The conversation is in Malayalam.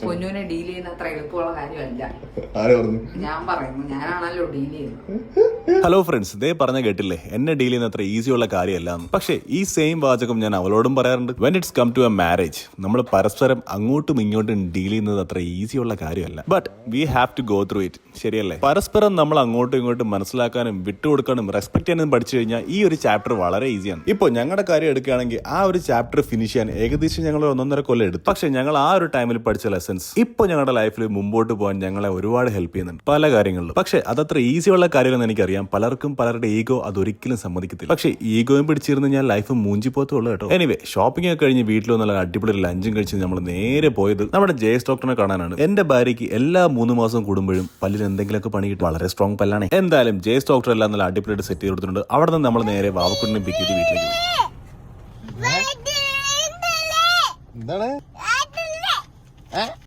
പൊന്നുവിനെ ഡീൽ ചെയ്യുന്ന അത്ര എളുപ്പമുള്ള കാര്യമല്ല. ഞാൻ പറയുന്നു, ഞാനാണല്ലോ ഡീൽ ചെയ്യുന്നത്. ഹലോ ഫ്രണ്ട്സ്, ഇതേ പറഞ്ഞ കേട്ടില്ലേ, എന്നെ ഡീൽ ചെയ്യുന്ന അത്ര ഈസിയുള്ള കാര്യമല്ല. പക്ഷേ ഈ സെയിം വാചകം ഞാൻ അവളോടും പറയാറുണ്ട്. When it's come to a marriage, നമ്മൾ പരസ്പരം അങ്ങോട്ടും ഇങ്ങോട്ടും ഡീൽ ചെയ്യുന്നത് അത്ര ഈസിയുള്ള കാര്യമല്ല. But we have to go through it. ശരിയല്ലേ? പരസ്പരം നമ്മൾ അങ്ങോട്ടും ഇങ്ങോട്ടും മനസ്സിലാക്കാനും വിട്ടുകൊടുക്കാനും റെസ്പെക്ട് ചെയ്യാനും പഠിച്ചു കഴിഞ്ഞാൽ ഈ ഒരു ചാപ്റ്റർ വളരെ ഈസിയാണ്. ഇപ്പോൾ ഞങ്ങളുടെ കാര്യം എടുക്കുകയാണെങ്കിൽ ആ ഒരു ചാപ്റ്റർ ഫിനിഷ് ചെയ്യാൻ ഏകദേശം ഞങ്ങൾ 1.5 കൊല്ലം എടുത്തു. പക്ഷെ ഞങ്ങൾ ആ ഒരു ടൈമിൽ പഠിച്ച ലെസൺസ് ഇപ്പോൾ ഞങ്ങളുടെ ലൈഫിൽ മുമ്പോട്ട് പോകാൻ ഞങ്ങളെ ഒരുപാട് ഹെൽപ്പ് ചെയ്യുന്നുണ്ട് പല കാര്യങ്ങളിലും. പക്ഷെ അതത്ര ഈസിയുള്ള കാര്യമെന്ന് എനിക്കറിയാം. പലർക്കും പലരുടെ ഈഗോ അതൊരിക്കലും സമ്മതിക്കത്തില്ല. പക്ഷെ ഈഗോയും പിടിച്ചിരുന്ന് ഞാൻ ലൈഫ് മൂഞ്ചിപ്പോത്തുള്ളൂ കേട്ടോ. എനിവേ, ഷോപ്പിംഗ് ഒക്കെ കഴിഞ്ഞ് വീട്ടിൽ നല്ല അടിപൊളി ലഞ്ചും കഴിച്ച് നമ്മൾ നേരെ പോയത് നമ്മുടെ ജയസ് ഡോക്ടറിനെ കാണാനാണ്. എന്റെ ഭാര്യയ്ക്ക് എല്ലാ 3 മാസം കൂടുമ്പോഴും പല്ലിൽ എന്തെങ്കിലുമൊക്കെ പണി കിട്ടും. വളരെ സ്ട്രോങ് പല്ലാണ്. എന്തായാലും ജയസ് ഡോക്ടർ എല്ലാം നല്ല അടിപൊളിയായിട്ട് സെറ്റ് ചെയ്ത് കൊടുത്തിട്ടുണ്ട്. അവിടെ നിന്ന് നമ്മൾ നേരെ വാവക്കുട്ടിനെ പിക്ക് ചെയ്ത് വീട്ടിലേക്ക് പോയി. എന്താണ്